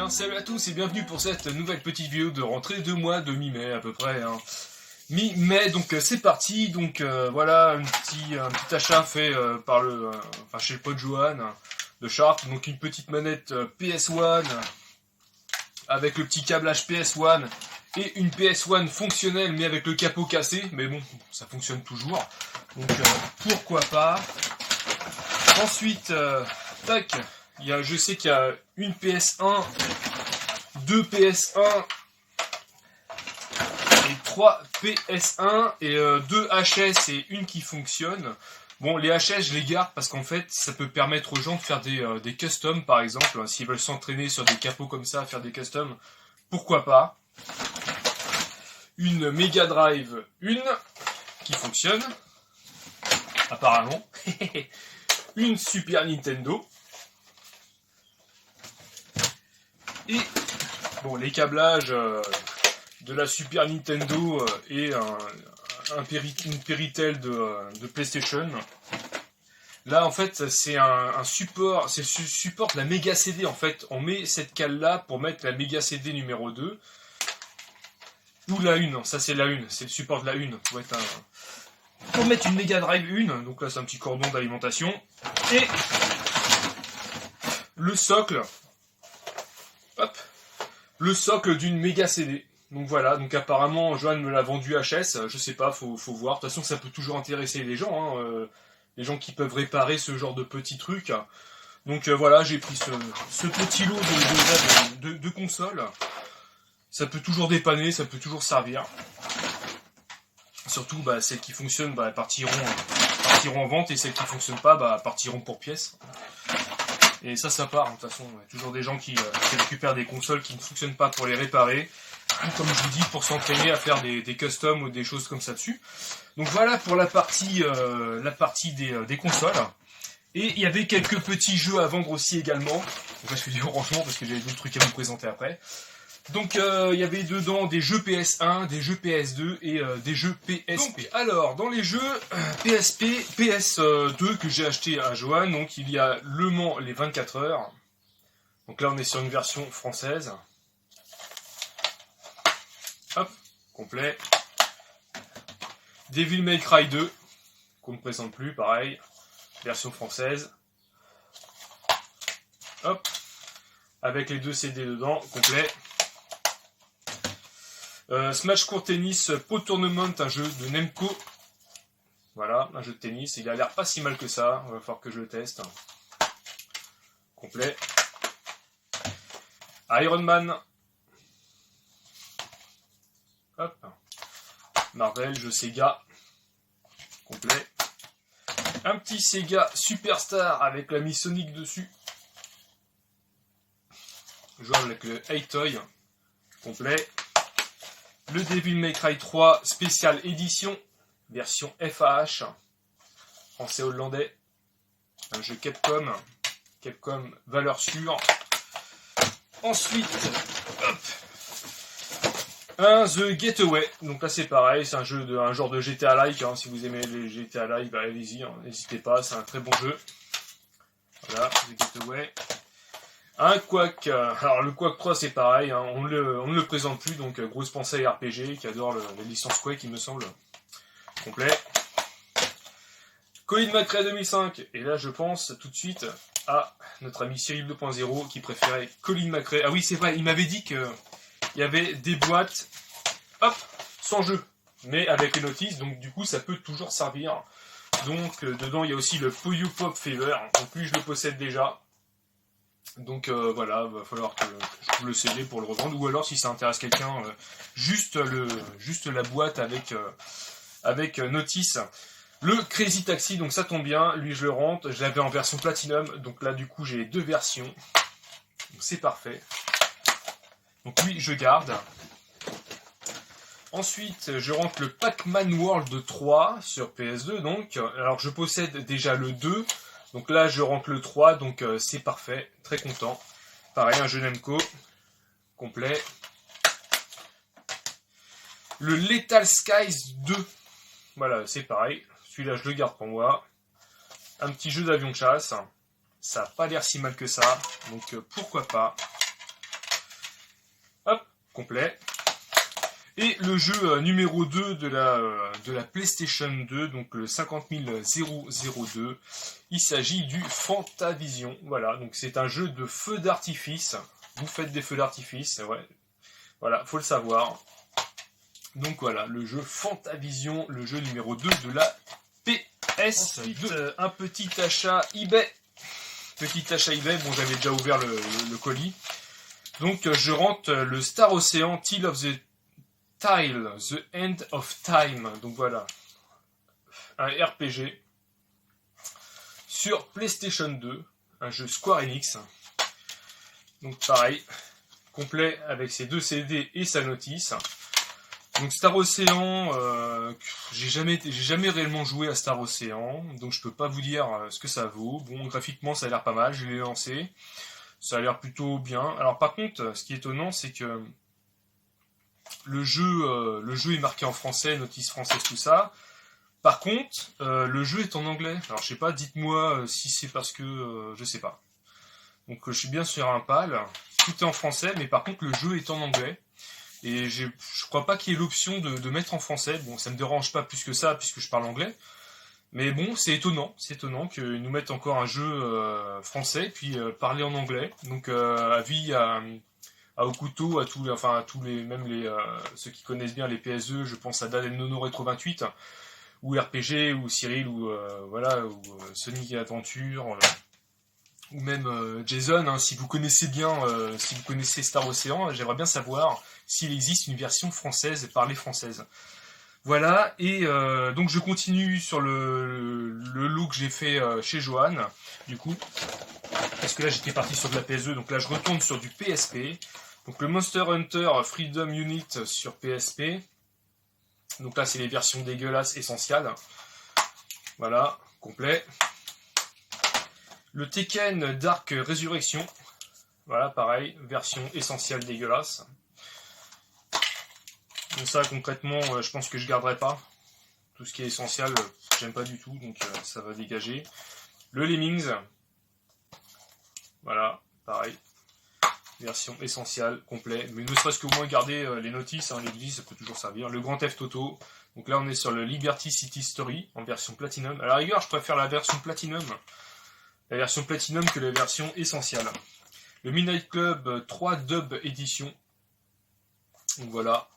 salut à tous et bienvenue pour cette nouvelle petite vidéo de rentrée de mois de mi-mai à peu près. Mi-mai, donc c'est parti. Donc voilà, un petit achat fait par chez le pote Johan de Sharp. Donc une petite manette PS1 avec le petit câblage PS1 et une PS1 fonctionnelle mais avec le capot cassé. Mais bon, ça fonctionne toujours. Donc pourquoi pas. Ensuite, tac. Je sais qu'il y a une PS1, deux PS1 et 3 PS1 et 2 HS et une qui fonctionne. Bon, les HS, je les garde parce qu'en fait, ça peut permettre aux gens de faire des customs, par exemple. S'ils veulent s'entraîner sur des capots comme ça, à faire des customs, pourquoi pas. Une Mega Drive, une qui fonctionne, apparemment. Une Super Nintendo. Et bon, les câblages de la Super Nintendo et une Péritel de PlayStation. Là, en fait, c'est un support, c'est le support de la Mega CD. En fait, on met cette cale-là pour mettre la Mega CD numéro 2. Ou la 1, ça c'est la 1, c'est le support de la 1. Pour mettre une Mega Drive 1, donc là c'est un petit cordon d'alimentation. Et le socle. Hop, le socle d'une méga CD. Donc voilà, donc apparemment Johan me l'a vendu HS, je sais pas, faut voir. De toute façon ça peut toujours intéresser les gens, les gens qui peuvent réparer ce genre de petits trucs. Donc voilà, j'ai pris ce petit lot de consoles. Ça peut toujours dépanner, ça peut toujours servir. Surtout celles qui fonctionnent partiront en vente et celles qui ne fonctionnent pas partiront pour pièces. Et ça part, de toute façon, il y a toujours des gens qui récupèrent des consoles qui ne fonctionnent pas pour les réparer, ou comme je vous dis, pour s'entraîner à faire des customs ou des choses comme ça dessus. Donc voilà pour la partie des consoles. Et il y avait quelques petits jeux à vendre aussi également. Donc là je fais du rangement parce que j'avais d'autres trucs à vous présenter après. Donc il y avait dedans des jeux PS1, des jeux PS2 et des jeux PSP. Donc, alors, dans les jeux PSP, PS2 que j'ai acheté à Johan, donc il y a Le Mans les 24 heures. Donc là on est sur une version française. Hop, complet. Devil May Cry 2, qu'on ne présente plus, pareil, version française. Hop, avec les 2 CD dedans, complet. Smash Court Tennis Pro Tournament, un jeu de Nemco. Voilà, un jeu de tennis. Il a l'air pas si mal que ça. Il va falloir que je le teste. Complet. Iron Man. Hop. Marvel, jeu Sega. Complet. Un petit Sega Superstar avec la Miss Sonic dessus. Jouable avec le Hey-Toy. Complet. Le Devil May Cry 3 Special Edition, version FAH, français hollandais, un jeu Capcom valeur sûre. Ensuite, hop, un The Getaway, donc là c'est pareil, c'est un genre de GTA-like, si vous aimez les GTA-like, allez-y, n'hésitez pas, c'est un très bon jeu. Voilà, The Getaway. Un Quake, alors le Quake 3 c'est pareil, on ne le présente plus, donc grosse pensée à RPG qui adore la licence Quake il me semble. Complet. Colin McRae 2005, et là je pense tout de suite à notre ami Cyril 2.0 qui préférait Colin McRae. Ah oui c'est vrai, il m'avait dit qu'il y avait des boîtes, hop, sans jeu, mais avec les notices, donc du coup ça peut toujours servir. Donc dedans il y a aussi le Puyo Pop Fever, donc lui je le possède déjà. Donc voilà, va falloir que je trouve le CD pour le revendre, ou alors si ça intéresse quelqu'un, juste la boîte avec notice. Le Crazy Taxi, donc ça tombe bien, lui je le rentre, je l'avais en version Platinum, donc là du coup j'ai les 2 versions, donc c'est parfait. Donc lui je garde. Ensuite je rentre le Pac-Man World 3 sur PS2, donc alors je possède déjà le 2. Donc là, je rentre le 3, donc c'est parfait, très content. Pareil, un jeu Nemco, complet. Le Lethal Skies 2, voilà, c'est pareil. Celui-là, je le garde pour moi. Un petit jeu d'avion de chasse. Ça n'a pas l'air si mal que ça, donc pourquoi pas. complet. Et le jeu numéro 2 de la PlayStation 2, donc le 50002, il s'agit du Fantavision. Voilà, donc c'est un jeu de feux d'artifice. Vous faites des feux d'artifice, ouais. Voilà, faut le savoir. Donc voilà, le jeu Fantavision, le jeu numéro 2 de la PS2. Ensuite, un petit achat eBay. Petit achat eBay, bon j'avais déjà ouvert le colis. Donc je rentre le Star Ocean Tale of the Tile, The End of Time. Donc voilà, un RPG sur PlayStation 2, un jeu Square Enix. Donc pareil, complet avec ses 2 CD et sa notice. Donc Star Ocean, j'ai jamais réellement joué à Star Ocean, donc je peux pas vous dire ce que ça vaut. Bon, graphiquement ça a l'air pas mal, je l'ai lancé, ça a l'air plutôt bien. Alors par contre, ce qui est étonnant, c'est que le jeu est marqué en français, notice française, tout ça. Par contre, le jeu est en anglais. Alors je sais pas, dites-moi si c'est parce que je sais pas. Donc je suis bien sur un PAL, tout est en français, mais par contre le jeu est en anglais. Et je crois pas qu'il y ait l'option de mettre en français. Bon, ça me dérange pas plus que ça, puisque je parle anglais. Mais bon, c'est étonnant qu'ils nous mettent encore un jeu français, puis parler en anglais. Donc avis à Okuto, à tous les, même les ceux qui connaissent bien les PSE, je pense à Dalen Nono Retro 28, ou RPG, ou Cyril, ou voilà, ou Sonic Adventure, ou même Jason, hein, si vous connaissez bien, si vous connaissez Star Ocean, j'aimerais bien savoir s'il existe une version française, parlée française. Voilà, et donc je continue sur le lot que j'ai fait chez Johan, du coup, parce que là j'étais parti sur de la PS2, donc là je retourne sur du PSP. Donc le Monster Hunter Freedom Unit sur PSP. Donc là c'est les versions dégueulasses essentielles. Voilà, complet. Le Tekken Dark Resurrection. Voilà, pareil, version essentielle dégueulasse. Donc ça concrètement, je pense que je garderai pas. Tout ce qui est essentiel, j'aime pas du tout, donc ça va dégager. Le Lemmings. Voilà, pareil. Version essentielle, complet. Mais ne serait-ce qu'au moins garder les notices, hein, les notices ça peut toujours servir. Le Grand Theft Auto. Donc là on est sur le Liberty City Story en version Platinum. À la rigueur, je préfère la version Platinum. La version Platinum que la version essentielle. Le Midnight Club 3 Dub Edition. Donc voilà.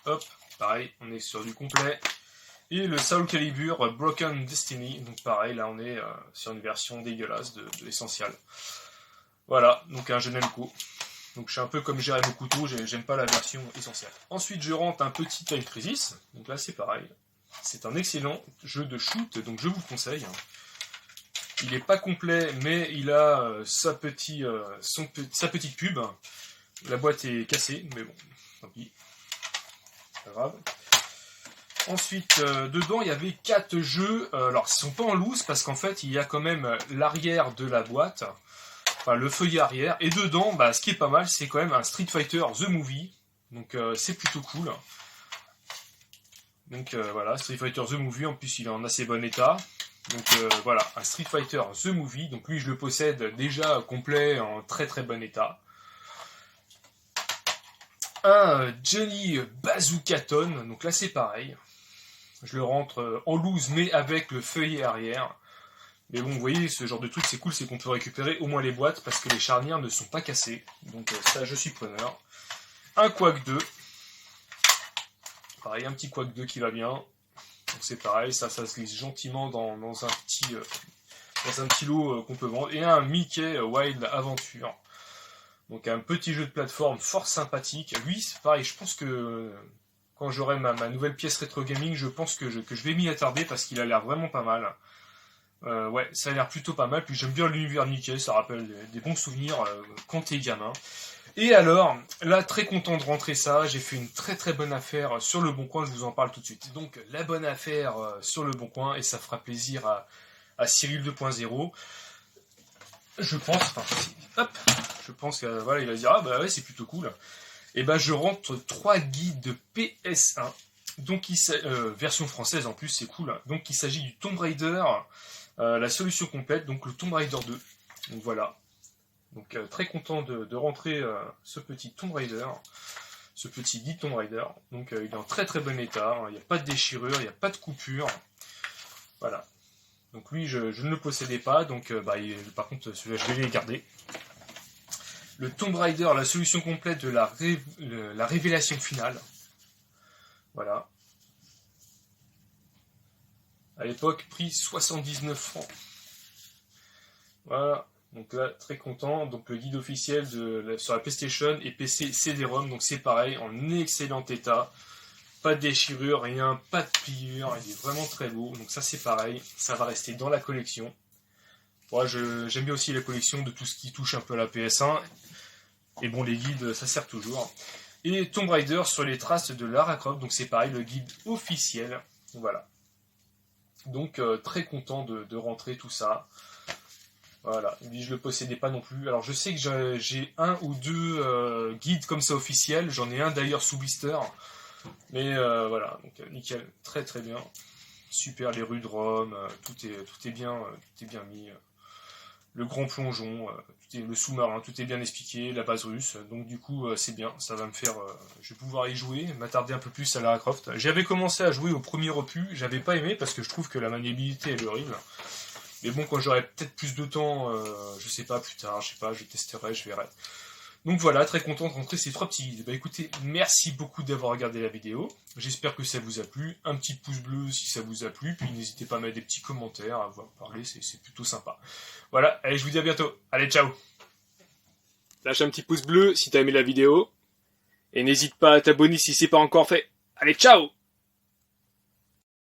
Hop, pareil, on est sur du complet. Et le Soul Calibur Broken Destiny. Donc pareil, là on est sur une version dégueulasse de l'essentiel. Voilà, donc un Genelco. Donc je suis un peu comme Jérémy au couteau, j'aime pas la version essentielle. Ensuite je rentre un petit Time Crisis. Donc là c'est pareil. C'est un excellent jeu de shoot, donc je vous le conseille. Il n'est pas complet, mais il a sa petite pub. La boîte est cassée, mais bon, tant pis. Pas grave. Ensuite, dedans, il y avait 4 jeux. Alors, ils sont pas en loose, parce qu'en fait, il y a quand même l'arrière de la boîte. Enfin, le feuillet arrière. Et dedans, bah, ce qui est pas mal, c'est quand même un Street Fighter The Movie. Donc, c'est plutôt cool. Donc, voilà, Street Fighter The Movie. En plus, il est en assez bon état. Donc voilà, un Street Fighter The Movie, donc lui je le possède déjà complet, en très très bon état. Un Johnny Bazookaton, donc là c'est pareil, je le rentre en loose mais avec le feuillet arrière. Mais bon, vous voyez, ce genre de truc c'est cool, c'est qu'on peut récupérer au moins les boîtes parce que les charnières ne sont pas cassées, donc ça je suis preneur. Un Quake 2, pareil, un petit Quake 2 qui va bien. Donc c'est pareil, ça se glisse gentiment dans un petit lot qu'on peut vendre. Et un Mickey Wild Adventure. Donc un petit jeu de plateforme fort sympathique. Lui, c'est pareil, je pense que quand j'aurai ma nouvelle pièce rétro gaming, je pense que je vais m'y attarder parce qu'il a l'air vraiment pas mal. Ouais, ça a l'air plutôt pas mal. Puis j'aime bien l'univers Mickey, ça rappelle des bons souvenirs quand t'es gamin. Et alors, là, très content de rentrer ça, j'ai fait une très très bonne affaire sur Le Bon Coin, je vous en parle tout de suite. Donc, la bonne affaire sur Le Bon Coin, et ça fera plaisir à Cyril 2.0. Je pense, je pense que voilà, il va se dire, ah bah ouais, c'est plutôt cool. Et bah, je rentre 3 guides de PS1, donc version française en plus, c'est cool. Donc, il s'agit du Tomb Raider, la solution complète, donc le Tomb Raider 2. Donc voilà. Donc très content de rentrer ce petit Tomb Raider, ce petit guide Tomb Raider. Donc il est en très très bon état, hein. Il n'y a pas de déchirure, il n'y a pas de coupure. Voilà. Donc lui je ne le possédais pas, donc par contre celui-là je vais les garder. Le Tomb Raider, la solution complète de la révélation finale. Voilà. À l'époque, prix 79 francs. Voilà. Donc là, très content. Donc le guide officiel sur la PlayStation et PC CD-ROM. Donc c'est pareil, en excellent état. Pas de déchirure, rien, pas de pliure. Il est vraiment très beau. Donc ça c'est pareil. Ça va rester dans la collection. Moi, j'aime bien aussi la collection de tout ce qui touche un peu à la PS1. Et bon, les guides, ça sert toujours. Et Tomb Raider sur les traces de Lara Croft. Donc c'est pareil, le guide officiel. Voilà. Donc très content de rentrer tout ça. Voilà. Je le possédais pas non plus. Alors je sais que j'ai un ou deux guides comme ça officiels. J'en ai un d'ailleurs sous blister. Mais voilà. Donc nickel. Très très bien. Super, les rues de Rome. Tout est bien mis. Le grand plongeon, le sous-marin, tout est bien expliqué, la base russe, donc du coup c'est bien, ça va me faire, je vais pouvoir y jouer, m'attarder un peu plus à Lara Croft. J'avais commencé à jouer au premier opus, j'avais pas aimé parce que je trouve que la maniabilité elle est horrible, mais bon quand j'aurai peut-être plus de temps, je sais pas, plus tard, je sais pas, je testerai, je verrai. Donc voilà, très content de rentrer ces 3 petits guides. Bah écoutez, merci beaucoup d'avoir regardé la vidéo. J'espère que ça vous a plu. Un petit pouce bleu si ça vous a plu. Puis n'hésitez pas à mettre des petits commentaires, à voir parler, c'est plutôt sympa. Voilà, allez, je vous dis à bientôt. Allez, ciao. Lâche un petit pouce bleu si t'as aimé la vidéo. Et n'hésite pas à t'abonner si c'est pas encore fait. Allez, ciao.